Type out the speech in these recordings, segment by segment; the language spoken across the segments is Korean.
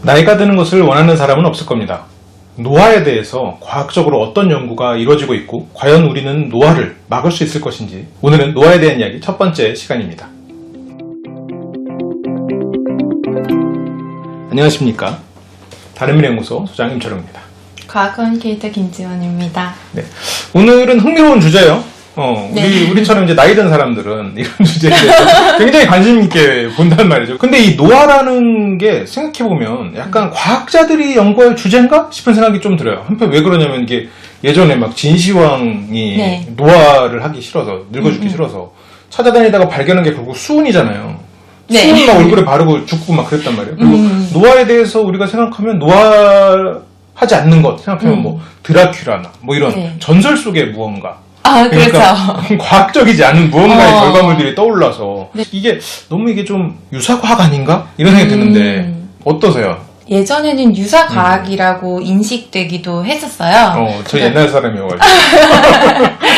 나이가 드는 것을 원하는 사람은 없을 겁니다. 노화에 대해서 과학적으로 어떤 연구가 이루어지고 있고 과연 우리는 노화를 막을 수 있을 것인지, 오늘은 노화에 대한 이야기 첫 번째 시간입니다. 안녕하십니까. 다른미래연구소 소장 임철웅입니다. 과학 커뮤니케이터 김지원입니다. 네. 오늘은 흥미로운 주제예요. 네. 우리처럼 이제 나이 든 사람들은 이런 주제에 대해서 굉장히 관심 있게 본단 말이죠. 근데 이 노화라는 게 생각해보면 약간 과학자들이 연구할 주제인가 싶은 생각이 좀 들어요. 한편 왜 그러냐면 이게 예전에 막 진시황이 네. 노화를 하기 싫어서, 늙어 죽기 싫어서 찾아다니다가 발견한 게 결국 수은이잖아요. 네. 수은 막 얼굴에 바르고 죽고 막 그랬단 말이에요. 그리고 노화에 대해서 우리가 생각하면 노화하지 않는 것 생각하면 뭐 드라큘라나 뭐 이런 네. 전설 속의 무언가, 그러니까 그렇죠. 과학적이지 않은 무언가의 결과물들이 떠올라서 네. 이게 너무 이게 좀 유사과학 아닌가? 이런 생각이 드는데 어떠세요? 예전에는 유사과학이라고 인식되기도 했었어요. 저 옛날 사람이어가지고.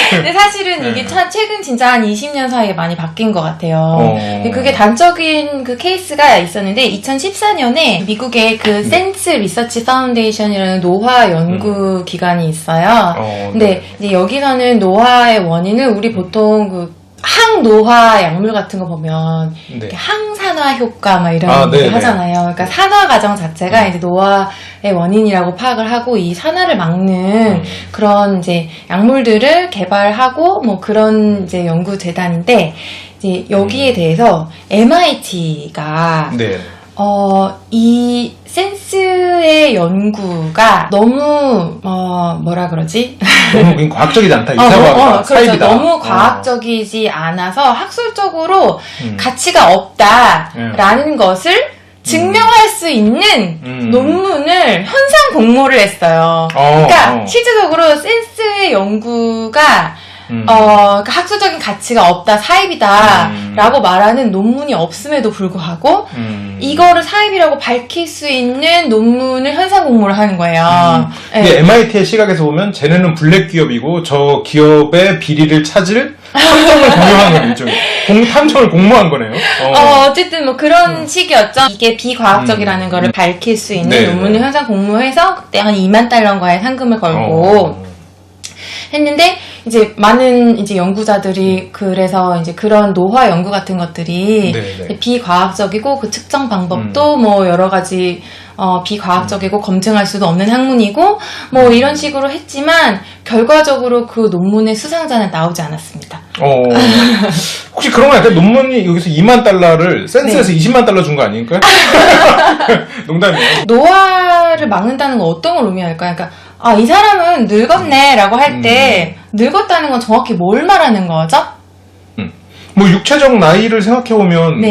근데 사실은 네. 이게 최근 진짜 한 20년 사이에 많이 바뀐 것 같아요. 근데 그게 단적인 그 케이스가 있었는데 2014년에 미국의 그 센스 리서치 파운데이션이라는 노화 연구 기관이 있어요. 근데 이제 여기서는 노화의 원인을 우리 보통 그 항노화 약물 같은 거 보면 네. 항산화 효과 막 이런 얘기 하잖아요. 그러니까 산화 과정 자체가 이제 노화의 원인이라고 파악을 하고 이 산화를 막는 그런 이제 약물들을 개발하고 뭐 그런 이제 연구 재단인데 이제 여기에 대해서 MIT가 네. 이 센스의 연구가 너무 뭐라 그러지? 너무 과학적이지 않다. 유사과학이다. 그렇죠. 사입이다. 너무 과학적이지 않아서 학술적으로 가치가 없다라는 것을 증명할 수 있는 논문을 현상 공모를 했어요. 그러니까 실질적으로 센스의 연구가 그러니까 학술적인 가치가 없다, 사입이다 라고 말하는 논문이 없음에도 불구하고 이거를 사입이라고 밝힐 수 있는 논문을 현상 공모를 하는 거예요. 근데 MIT의 시각에서 보면 쟤네는 블랙 기업이고 저 기업의 비리를 찾을 탐정을 공모한 거네요. 일종의 탐정을 공모한 거네요. 어쨌든 뭐 그런 식이었죠. 이게 비과학적이라는 거를 밝힐 수 있는 논문을 현상 공모해서 그때 한 $20,000,000과의 상금을 걸고 했는데 이제 많은 이제 연구자들이 그래서 이제 그런 노화 연구 같은 것들이 비과학적이고 그 측정 방법도 뭐 여러 가지 비과학적이고 검증할 수도 없는 학문이고 뭐 이런 식으로 했지만 결과적으로 그 논문의 수상자는 나오지 않았습니다. 혹시 그런 거 아닐까요? 논문이 여기서 $20,000,000를 센스에서 $200,000 준 거 아닐까요? 농담이에요. 노화를 막는다는 건 어떤 걸 의미할까요? 그러니까 이 사람은 늙었네 라고 할 때 늙었다는 건 정확히 뭘 말하는 거죠? 뭐 육체적 나이를 생각해보면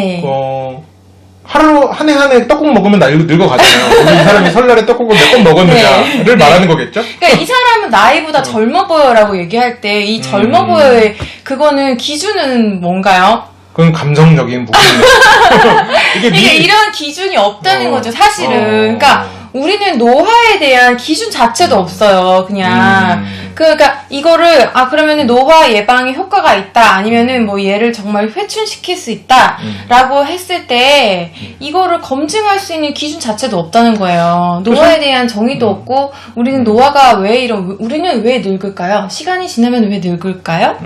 하루 한 해 떡국 먹으면 늙어가잖아요. 우리 이 사람이 설날에 떡국을 몇 번 먹었느냐를 말하는 거겠죠? 그러니까 이 사람은 나이보다 젊어 보여라고 얘기할 때 이 젊어 보여의 그거는 기준은 뭔가요? 그건 감성적인 부분이에요. 이게 이런 기준이 없다는 거죠, 사실은. 그러니까 우리는 노화에 대한 기준 자체도 없어요, 그냥. 그러니까 이거를 그러면은 노화 예방에 효과가 있다, 아니면은 뭐 얘를 정말 회춘시킬 수 있다라고 했을 때 이거를 검증할 수 있는 기준 자체도 없다는 거예요. 노화에 대한 정의도 없고 우리는 노화가 우리는 왜 늙을까요? 시간이 지나면 왜 늙을까요?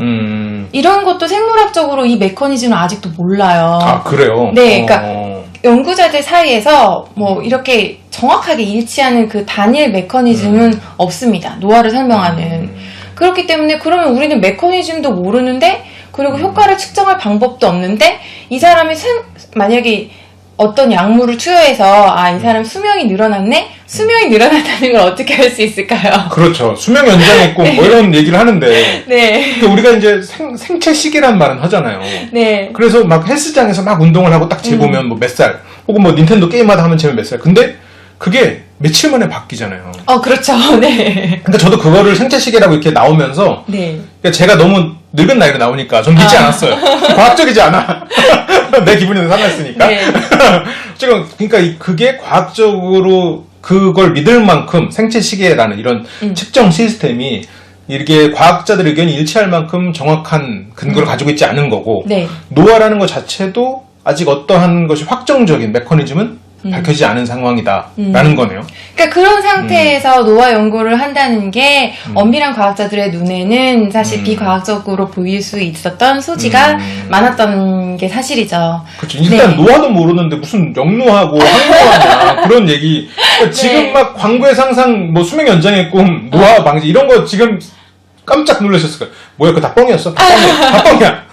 이런 것도 생물학적으로 이 메커니즘을 아직도 몰라요. 그래요? 네, 그러니까 연구자들 사이에서 뭐 이렇게 정확하게 일치하는 그 단일 메커니즘은 없습니다. 노화를 설명하는. 그렇기 때문에 그러면 우리는 메커니즘도 모르는데 그리고 효과를 측정할 방법도 없는데 이 사람이 만약에 어떤 약물을 투여해서 이 사람 수명이 늘어났네? 수명이 늘어났다는 걸 어떻게 할 수 있을까요? 그렇죠. 수명 연장했고 뭐 이런 얘기를 하는데 우리가 이제 생체 시계란 말은 하잖아요. 그래서 막 헬스장에서 막 운동을 하고 딱 재보면 뭐 몇 살, 혹은 뭐 닌텐도 게임하다 하면 재면 몇 살. 근데 그게 며칠 만에 바뀌잖아요. 그렇죠. 네. 그러니까 저도 그거를 생체 시계라고 이렇게 나오면서 그러니까 제가 너무 늙은 나이로 나오니까 전 믿지 않았어요. 과학적이지 않아. 내 기분에는 상했으니까. 지금 그러니까 그게 과학적으로 그걸 믿을 만큼 생체 시계라는 이런 측정 시스템이 이렇게 과학자들 의견이 일치할 만큼 정확한 근거를 가지고 있지 않은 거고 노화라는 것 자체도 아직 어떠한 것이 확정적인 메커니즘은 밝혀지지 않은 상황이다라는 거네요. 그러니까 그런 상태에서 노화 연구를 한다는 게 엄밀한 과학자들의 눈에는 사실 비과학적으로 보일 수 있었던 소지가 많았던 게 사실이죠. 그렇죠. 일단 노화도 모르는데 무슨 영노하고 항노하냐 그런 얘기. 그러니까 지금 막 광고의 상상, 뭐 수명 연장의 꿈, 노화 방지 이런 거 지금 깜짝 놀라셨을 거예요. 뭐야, 그거 다 뻥이었어? 다 뻥이야. 다 뻥이야.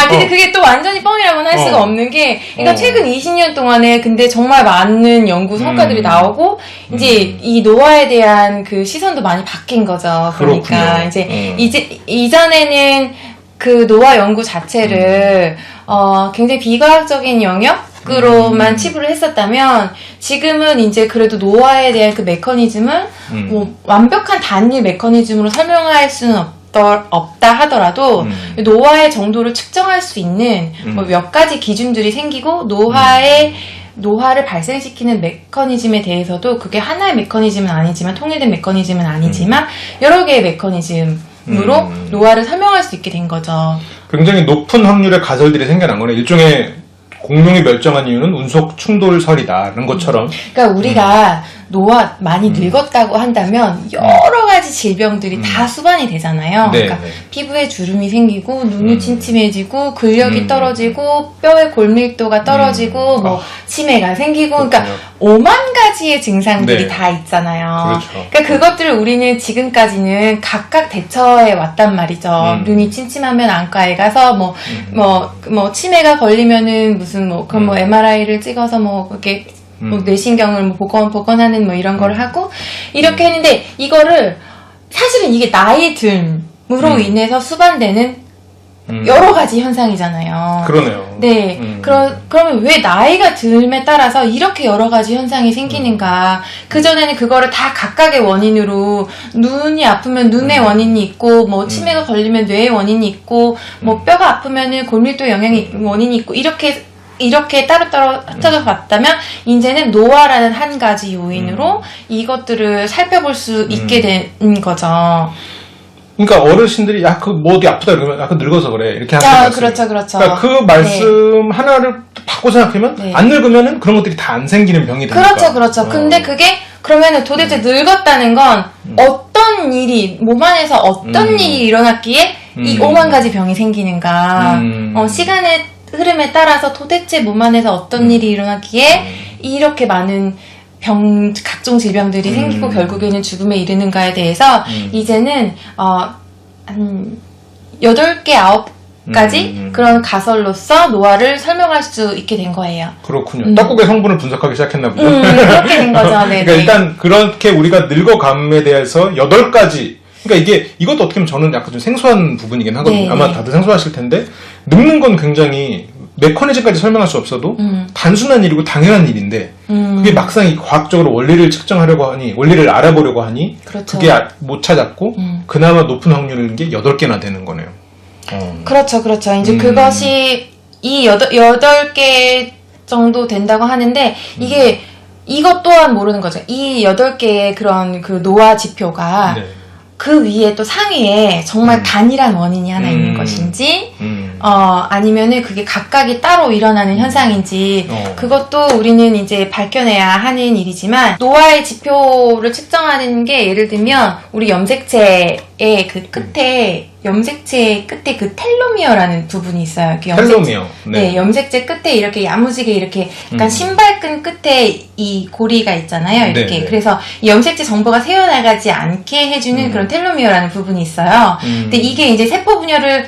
근데 그게 또 완전히 뻥이라고는 할 수가 없는 게, 그러니까 최근 20년 동안에 근데 정말 많은 연구 성과들이 나오고, 이제 이 노화에 대한 그 시선도 많이 바뀐 거죠. 그러니까 이제 이전에는 그 노화 연구 자체를 굉장히 비과학적인 영역으로만 치부를 했었다면, 지금은 이제 그래도 노화에 대한 그 메커니즘을 뭐 완벽한 단일 메커니즘으로 설명할 수는 없다 하더라도 노화의 정도를 측정할 수 있는 뭐 몇 가지 기준들이 생기고 노화를 발생시키는 메커니즘에 대해서도 그게 하나의 메커니즘은 아니지만 통일된 메커니즘은 아니지만 여러 개의 메커니즘으로 노화를 설명할 수 있게 된 거죠. 굉장히 높은 확률의 가설들이 생겨난 거네. 일종의 공룡이 멸종한 이유는 운석 충돌설이다라는 것처럼. 그러니까 우리가 노화 많이 늙었다고 한다면 여러 가지 질병들이 다 수반이 되잖아요. 네, 그러니까 피부에 주름이 생기고 눈이 침침해지고 근력이 떨어지고 뼈의 골밀도가 떨어지고 뭐 치매가 생기고 그러니까 5만 가지의 증상들이 다 있잖아요. 그렇죠. 그러니까 그것들을 우리는 지금까지는 각각 대처해 왔단 말이죠. 눈이 침침하면 안과에 가서 뭐 치매가 걸리면은 무슨 그럼 MRI를 찍어서 그렇게 뇌신경을 복원하는 이런 걸 하고 이렇게 했는데 이거를 사실은 이게 나이 듦으로 인해서 수반되는 여러 가지 현상이잖아요. 그러네요. 네. 그러면 왜 나이가 듦에 따라서 이렇게 여러 가지 현상이 생기는가. 그전에는 그거를 다 각각의 원인으로 눈이 아프면 눈의 원인이 있고 뭐 치매가 걸리면 뇌의 원인이 있고 뭐 뼈가 아프면은 골밀도 영향이 원인이 있고 이렇게 따로따로 합쳐서 봤다면 이제는 노화라는 한 가지 요인으로 이것들을 살펴볼 수 있게 된 거죠. 그러니까 어르신들이 뭐 어디 아프다 그러면 그 늙어서 그래 이렇게 하는 말씀. 그렇죠. 그러니까 그 말씀 하나를 바꿔 생각하면 안 늙으면은 그런 것들이 다 안 생기는 병이 되니까. 그렇죠. 근데 그게 그러면은 도대체 늙었다는 건 어떤 일이 몸 안에서 어떤 일이 일어났기에 이 5만 가지 병이 생기는가? 시간의 흐름에 따라서 도대체 몸 안에서 어떤 일이 일어났기에 이렇게 많은 각종 질병들이 생기고 결국에는 죽음에 이르는가에 대해서 이제는 한 8개, 9가지 그런 가설로서 노화를 설명할 수 있게 된 거예요. 그렇군요. 떡국의 성분을 분석하기 시작했나 보죠. 그렇게 된 거죠. 그러니까 일단 그렇게 우리가 늙어감에 대해서 8가지 그러니까 이것도 어떻게 보면 저는 약간 좀 생소한 부분이긴 하거든요. 아마 다들 생소하실 텐데 늙는 건 굉장히 메커니즘까지 설명할 수 없어도 단순한 일이고 당연한 일인데 그게 막상 과학적으로 원리를 측정하려고 하니 원리를 알아보려고 하니 그렇죠. 그게 못 찾았고 그나마 높은 확률인 게 8개나 되는 거네요. 그렇죠. 이제 그것이 이 8개 정도 된다고 하는데 이것 또한 모르는 거죠. 이 8개의 그런 그 노화 지표가 그 위에 또 상위에 정말 단일한 원인이 하나 있는 것인지 아니면은 그게 각각이 따로 일어나는 현상인지 그것도 우리는 이제 밝혀내야 하는 일이지만 노화의 지표를 측정하는 게 예를 들면 우리 염색체의 그 끝에 그 텔로미어라는 부분이 있어요. 텔로미어. 네, 염색체 끝에 이렇게 야무지게 이렇게 약간 신발끈 끝에 이 고리가 있잖아요. 이렇게. 그래서 이 염색체 정보가 새어나가지 않게 해주는 그런 텔로미어라는 부분이 있어요. 근데 이게 이제 세포 분열을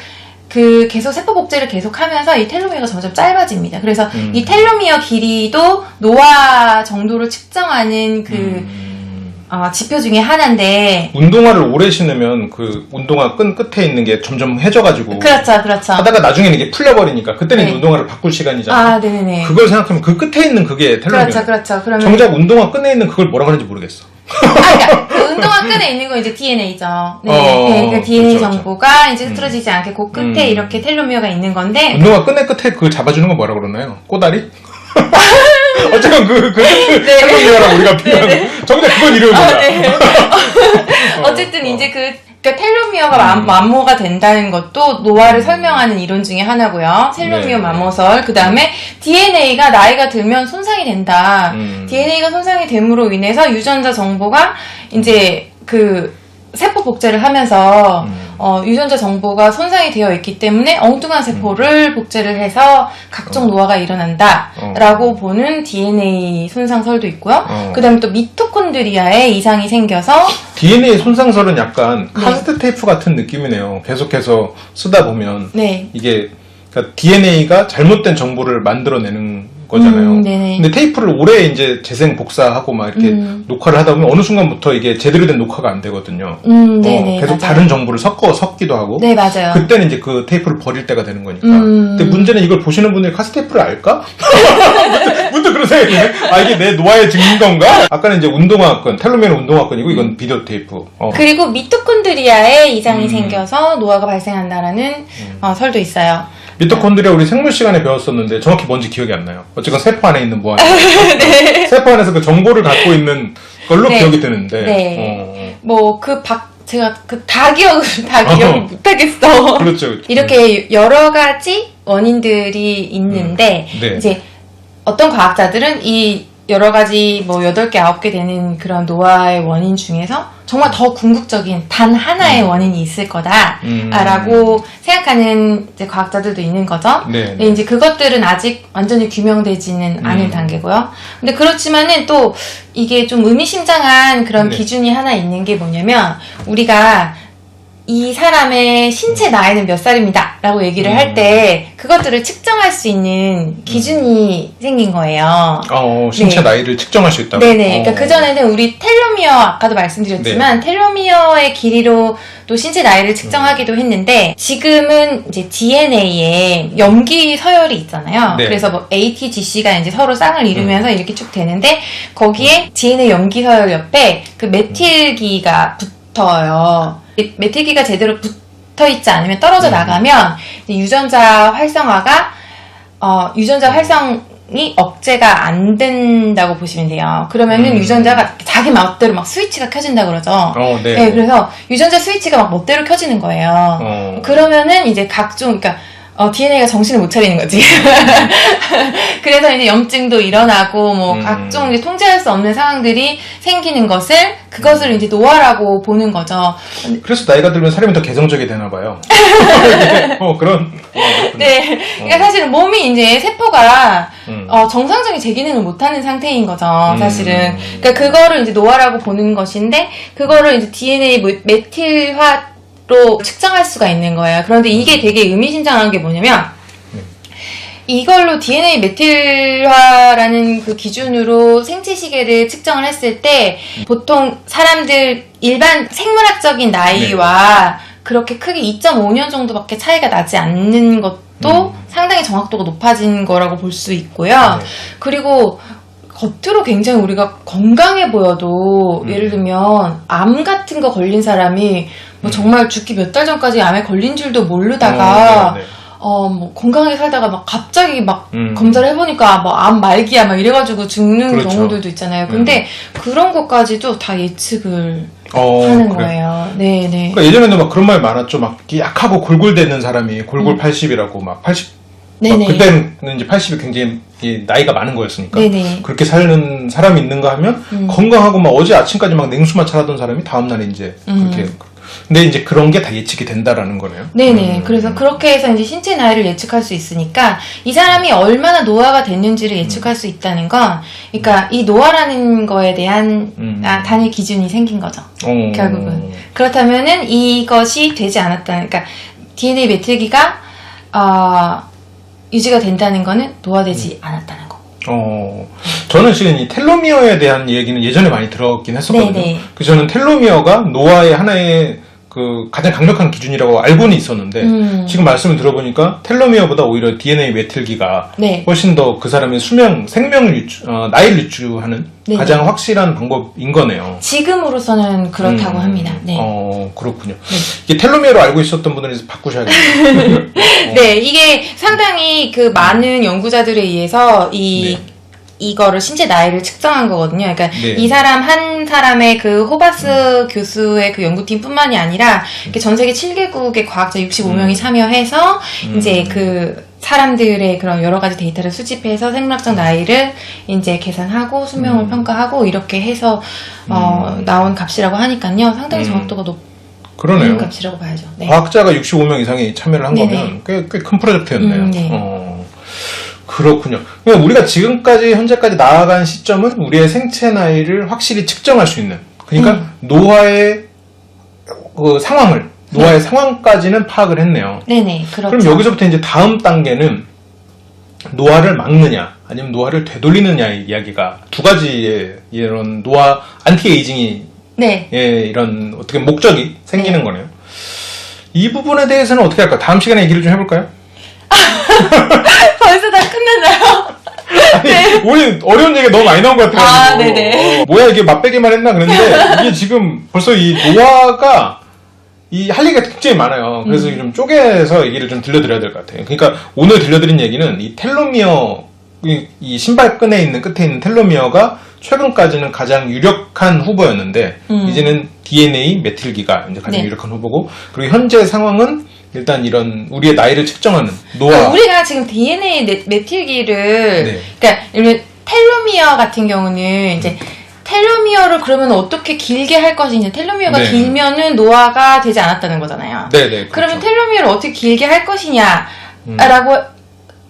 계속 세포 복제를 계속하면서 이 텔로미어가 점점 짧아집니다. 그래서 이 텔로미어 길이도 노화 정도를 측정하는 지표 중에 하나인데 운동화를 오래 신으면 그 운동화 끈 끝에 있는 게 점점 해져가지고 그렇죠. 하다가 나중에는 이게 풀려버리니까 그때는 운동화를 바꿀 시간이잖아요. 네네네. 그걸 생각하면 그 끝에 있는 그게 텔로미어. 그렇죠. 그러면 정작 운동화 끈에 있는 그걸 뭐라고 하는지 모르겠어. 그러니까 그 운동화 끈에 있는 건 이제 DNA죠. 그러니까 DNA 정보가 이제 흐트러지지 않게 그 끝에 이렇게 텔로미어가 있는 건데 운동화 끝에 그걸 잡아주는 건 뭐라고 그러나요? 꼬다리? 어쨌든 텔로미어랑 우리가 비교하는 정작 그건 이름이야. 어쨌든 이제 그러니까 텔로미어가 마모가 된다는 것도 노화를 설명하는 이론 중에 하나고요. 텔로미어 네. 마모설. 그 다음에 DNA가 나이가 들면 손상이 된다. DNA가 손상이 됨으로 인해서 유전자 정보가 이제 그 세포 복제를 하면서 유전자 정보가 손상이 되어 있기 때문에 엉뚱한 세포를 복제를 해서 각종 노화가 일어난다라고 보는 DNA 손상설도 있고요. 그 다음에 또 미토콘드리아에 이상이 생겨서 DNA 손상설은 약간 카세트 테이프 같은 느낌이네요. 계속해서 쓰다 보면 이게 그러니까 DNA가 잘못된 정보를 만들어내는 거잖아요. 근데 테이프를 오래 이제 재생 복사하고 막 이렇게 녹화를 하다 보면 어느 순간부터 이게 제대로 된 녹화가 안 되거든요. 계속 맞아요. 다른 정보를 섞기도 하고. 네, 맞아요. 그때는 이제 그 테이프를 버릴 때가 되는 거니까. 근데 문제는 이걸 보시는 분들이 카세트 테이프를 알까? 문득 그런 생각이 드네. 아, 이게 내 노화의 증인 건가? 아까는 이제 운동화끈, 텔로미어는 운동화끈이고 이건 비디오 테이프. 그리고 미토콘드리아에 이상이 생겨서 노화가 발생한다라는 설도 있어요. 미토콘드리아 우리 생물 시간에 배웠었는데 정확히 뭔지 기억이 안 나요. 어쨌건 세포 안에 있는 뭐하니 네. 세포 안에서 그 정보를 갖고 있는 걸로 기억이 드는데 제가 다 기억을 못하겠어. 그렇죠. 이렇게 여러 가지 원인들이 있는데 이제 어떤 과학자들은 이 여러 가지 뭐 8개, 9개 되는 그런 노화의 원인 중에서 정말 더 궁극적인 단 하나의 원인이 있을 거다라고 생각하는 이제 과학자들도 있는 거죠. 근데 이제 그것들은 아직 완전히 규명되지는 않은 단계고요. 근데 그렇지만은 또 이게 좀 의미심장한 그런 기준이 하나 있는 게 뭐냐면 우리가 이 사람의 신체 나이는 몇 살입니다 라고 얘기를 할 때 그것들을 측정할 수 있는 기준이 생긴 거예요. 신체 나이를 측정할 수 있다고? 네네. 그러니까 그전에는 우리 텔로미어, 아까도 말씀드렸지만 텔로미어의 길이로 또 신체 나이를 측정하기도 했는데 지금은 이제 DNA에 염기 서열이 있잖아요. 그래서 뭐 ATGC가 이제 서로 쌍을 이루면서 이렇게 쭉 되는데 거기에 DNA 염기 서열 옆에 그 메틸기가 붙어요. 메틸기가 제대로 붙어있지 않으면 떨어져 나가면 유전자 활성화가 유전자 활성이 억제가 안 된다고 보시면 돼요. 그러면은 유전자가 자기 멋대로 막 스위치가 켜진다 그러죠. 네, 그래서 유전자 스위치가 막 멋대로 켜지는 거예요. 그러면은 이제 각종 그러니까 DNA가 정신을 못 차리는 거지. 그래서 이제 염증도 일어나고, 뭐, 각종 이제 통제할 수 없는 상황들이 생기는 그것을 이제 노화라고 보는 거죠. 그래서 나이가 들면 사람이 더 개성적이 되나 봐요. 네. 그러니까 사실은 몸이 이제 세포가, 정상적인 제 기능을 못하는 상태인 거죠, 사실은. 그러니까 그거를 이제 노화라고 보는 것인데, 그거를 이제 DNA 메틸화 로 측정할 수가 있는 거예요. 그런데 이게 되게 의미심장한 게 뭐냐면 이걸로 DNA 메틸화라는 그 기준으로 생체 시계를 측정을 했을 때 보통 사람들 일반 생물학적인 나이와 그렇게 크게 2.5년 정도밖에 차이가 나지 않는 것도 상당히 정확도가 높아진 거라고 볼 수 있고요. 그리고 겉으로 굉장히 우리가 건강해 보여도 예를 들면 암 같은 거 걸린 사람이 뭐 정말 죽기 몇 달 전까지 암에 걸린 줄도 모르다가 뭐 건강하게 살다가 막 갑자기 막 검사를 해보니까 뭐 암 말기야 막 이래가지고 죽는 경우들도 있잖아요. 근데 그런 것까지도 다 예측을 하는 거예요. 네네. 그러니까 예전에는 막 그런 말 많았죠. 막 약하고 골골대는 사람이 골골 80이라고 막 80. 그때는 이제 80이 굉장히 나이가 많은 거였으니까. 그렇게 사는 사람이 있는가 하면 건강하고 막 어제 아침까지 막 냉수만 차라던 사람이 다음날에 이제 그렇게. 근데 이제 그런 게 다 예측이 된다라는 거네요. 네네. 그래서 그렇게 해서 이제 신체 나이를 예측할 수 있으니까 이 사람이 얼마나 노화가 됐는지를 예측할 수 있다는 건, 그러니까 이 노화라는 거에 대한 단위 기준이 생긴 거죠. 결국은. 그렇다면은 이것이 되지 않았다는, 그러니까 DNA 메틸기가 유지가 된다는 거는 노화되지 않았다는 거. 저는 지금 이 텔로미어에 대한 얘기는 예전에 많이 들었긴 했었거든요. 그래서 저는 텔로미어가 노화의 하나의 그 가장 강력한 기준이라고 알고는 있었는데 지금 말씀을 들어보니까 텔로미어보다 오히려 DNA 메틸기가 훨씬 더 그 사람의 생명을 나이를 유추하는 가장 확실한 방법인 거네요. 지금으로서는 그렇다고 합니다. 네. 그렇군요. 이게 텔로미어로 알고 있었던 분들은 이제 바꾸셔야겠네요. 네, 이게 상당히 그 많은 연구자들에 의해서 이거를 신체 나이를 측정한 거거든요. 그러니까 네. 이 사람 한 사람의 그 호바스 교수의 그 연구팀뿐만이 아니라 이렇게 전 세계 7개국의 과학자 65명이 참여해서 이제 그 사람들의 그런 여러 가지 데이터를 수집해서 생물학적 나이를 이제 계산하고 수명을 평가하고 이렇게 해서 나온 값이라고 하니까요. 상당히 정확도가 그러네요. 높은 값이라고 봐야죠. 네. 과학자가 65명 이상이 참여를 한 네네. 거면 꽤 큰 프로젝트였네요. 네. 그렇군요. 그러니까 우리가 지금까지 현재까지 나아간 시점은 우리의 생체 나이를 확실히 측정할 수 있는, 그러니까 노화의 그 상황을 노화의 상황까지는 파악을 했네요. 네네, 그렇죠. 그럼 여기서부터 이제 다음 단계는 노화를 막느냐 아니면 노화를 되돌리느냐의 이야기가 두 가지의 이런 노화 안티에이징이 네. 이런 어떻게 목적이 생기는 네. 거네요. 이 부분에 대해서는 어떻게 할까? 다음 시간에 얘기를 좀 해볼까요? 벌써 다 끝났나요? 아니, 우리 어려운 얘기가 너무 많이 나온 것 같아가지고. 아, 네네. 뭐야, 이게 맛배기만 했나? 그랬는데, 이게 지금 벌써 이 노화가, 할 얘기가 굉장히 많아요. 그래서 좀 쪼개서 얘기를 좀 들려드려야 될 것 같아요. 그러니까 오늘 들려드린 얘기는 이 텔로미어, 이 신발끈에 있는 끝에 있는 텔로미어가 최근까지는 가장 유력한 후보였는데, 이제는 DNA, 메틸기가 이제 가장 네. 유력한 후보고, 그리고 현재 상황은 일단 이런 우리의 나이를 측정하는 노화. 그러니까 우리가 지금 DNA 메틸기를 네. 그러니까 예를 텔로미어 같은 경우는 이제 텔로미어를 그러면 어떻게 길게 할 것이냐. 텔로미어가 네. 길면은 노화가 되지 않았다는 거잖아요. 네네. 그러면 그렇죠. 텔로미어를 어떻게 길게 할 것이냐라고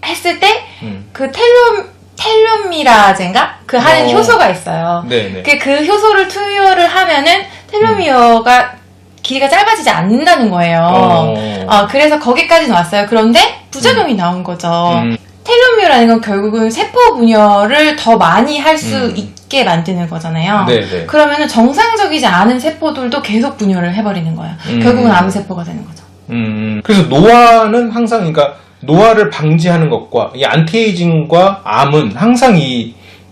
했을 때 그 텔로미라제인가? 그 하는 효소가 있어요. 네네. 그 효소를 투여를 하면은 텔로미어가 길이가 짧아지지 않는다는 거예요. 그래서 거기까지는 왔어요. 그런데 부작용이 나온 거죠. 텔로미어라는 건 결국은 세포 분열을 더 많이 할 수 있게 만드는 거잖아요. 네네. 그러면은 정상적이지 않은 세포들도 계속 분열을 해버리는 거예요. 결국은 암세포가 되는 거죠. 그래서 노화는 항상, 그러니까 노화를 방지하는 것과 이 안티에이징과 암은 항상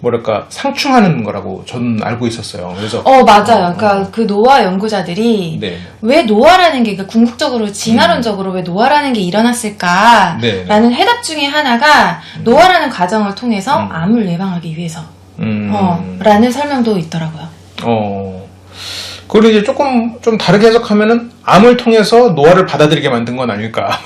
뭐랄까 상충하는 거라고 저는 알고 있었어요. 그래서 맞아요. 그러니까 그 노화 연구자들이 네. 왜 노화라는 게 그러니까 궁극적으로 진화론적으로 왜 노화라는 게 일어났을까라는 네. 해답 중에 하나가 노화라는 과정을 통해서 암을 예방하기 위해서 라는 설명도 있더라고요. 그리고 이제 좀 다르게 해석하면은 암을 통해서 노화를 받아들이게 만든 건 아닐까.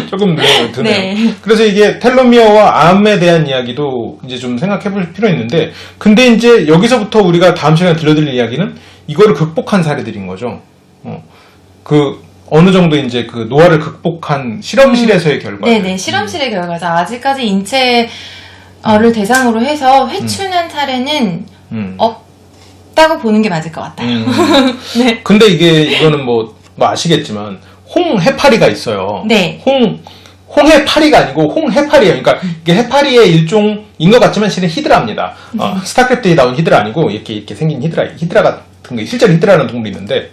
조금 드네요. 네. 그래서 이게 텔로미어와 암에 대한 이야기도 이제 좀 생각해 볼 필요 있는데, 근데 이제 여기서부터 우리가 다음 시간에 들려드릴 이야기는 이거를 극복한 사례들인 거죠. 어느 정도 이제 그 노화를 극복한 실험실에서의 결과. 네네, 실험실의 결과죠. 아직까지 인체를 대상으로 해서 회춘한 사례는 없다고 보는 게 맞을 것 같아요. 네. 근데 이거는 뭐 아시겠지만, 홍해파리가 있어요. 네. 홍해파리가 아니고 홍해파리예요. 그러니까 이게 해파리의 일종인 것 같지만 실은 히드라입니다. 스타크래프트에 나온 히드라 아니고 이렇게 생긴 히드라 같은 거, 실제로 히드라라는 동물이 있는데,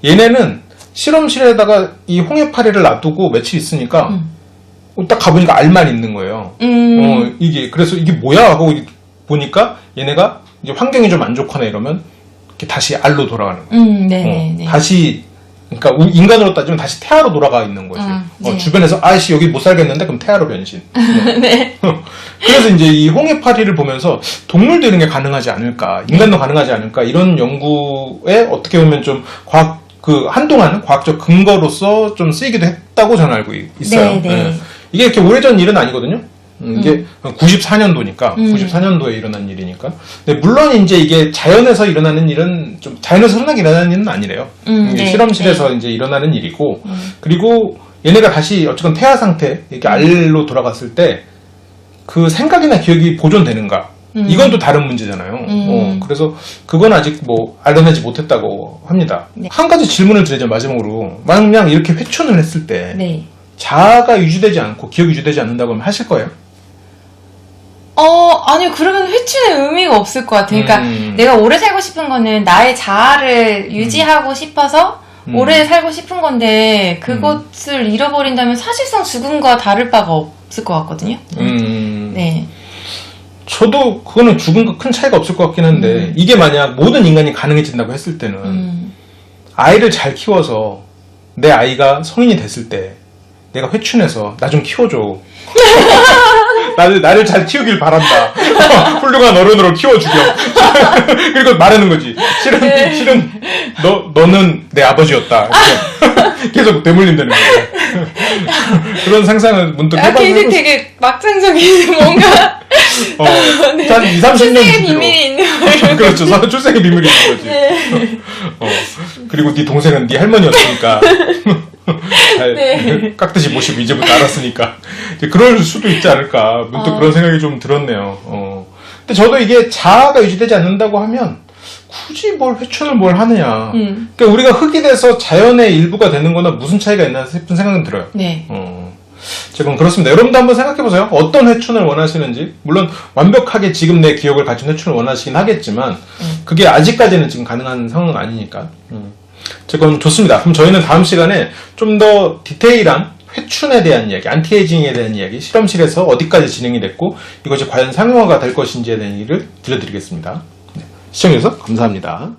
얘네는 실험실에다가 이 홍해파리를 놔두고 며칠 있으니까 딱 가보니까 알만 있는 거예요. 그래서 이게 뭐야 하고 보니까 얘네가 이제 환경이 좀 안 좋거나 이러면 이렇게 다시 알로 돌아가는 거예요. 네네. 다시, 그러니까 인간으로 따지면 다시 태아로 돌아가 있는 거지. 네. 주변에서 아이씨 여기 못 살겠는데 그럼 태아로 변신. 네. 그래서 이제 이 홍해파리를 보면서 동물도 이런 게 가능하지 않을까, 인간도 가능하지 않을까, 이런 연구에 어떻게 보면 좀 한동안 과학적 근거로서 좀 쓰이기도 했다고 저는 알고 있어요. 네. 이게 이렇게 오래전 일은 아니거든요. 이게 94년도니까, 94년도에 일어난 일이니까. 근데 물론 이제 이게 자연에서 일어나는 일은 자연에서 흔하게 일어나는 일은 아니래요. 이게 네. 실험실에서 이제 일어나는 일이고, 그리고 얘네가 다시 어쨌든 태아 상태, 이렇게 알로 돌아갔을 때 그 생각이나 기억이 보존되는가? 이건 또 다른 문제잖아요. 그래서 그건 아직 알아내지 못했다고 합니다. 네. 한 가지 질문을 드리죠, 마지막으로. 만약 이렇게 회춘을 했을 때, 네. 자아가 유지되지 않고 기억이 유지되지 않는다고 하면 하실 거예요? 아니요. 그러면 회춘의 의미가 없을 것 같아요. 그러니까 내가 오래 살고 싶은 거는 나의 자아를 유지하고 싶어서 오래 살고 싶은 건데 그것을 잃어버린다면 사실상 죽음과 다를 바가 없을 것 같거든요. 네. 저도 그거는 죽음과 큰 차이가 없을 것 같긴 한데 이게 만약 모든 인간이 가능해진다고 했을 때는 아이를 잘 키워서 내 아이가 성인이 됐을 때 내가 회춘해서 나 좀 키워줘. 나를 잘 키우길 바란다. 훌륭한 어른으로 키워주렴. 그리고 말하는 거지. 실은 너는 내 아버지였다. 이렇게 계속 되물린다는 거예요. 그런 상상을 문득 해봤는데. 걔는 되게 막상적인 뭔가. 네. 한 2, 30년 출생의 비밀이 있는 거예요. 그렇죠. 출생의 비밀이 있는 거지. 네. 그리고 네 동생은 네 할머니였으니까. 잘 네. 깍듯이 모시고 이제부터 알았으니까. 이제 그럴 수도 있지 않을까. 문득 그런 생각이 좀 들었네요. 근데 저도 이게 자아가 유지되지 않는다고 하면 굳이 회춘을 뭘 하느냐. 그러니까 우리가 흙이 돼서 자연의 일부가 되는 거나 무슨 차이가 있나 싶은 생각은 들어요. 네. 지금 그렇습니다. 여러분도 한번 생각해보세요. 어떤 회춘을 원하시는지. 물론 완벽하게 지금 내 기억을 가진 회춘을 원하시긴 하겠지만 그게 아직까지는 지금 가능한 상황은 아니니까. 지금 좋습니다. 그럼 저희는 다음 시간에 좀 더 디테일한 회춘에 대한 이야기, 안티에이징에 대한 이야기, 실험실에서 어디까지 진행이 됐고 이것이 과연 상용화가 될 것인지에 대한 얘기를 들려드리겠습니다. 시청해주셔서 감사합니다.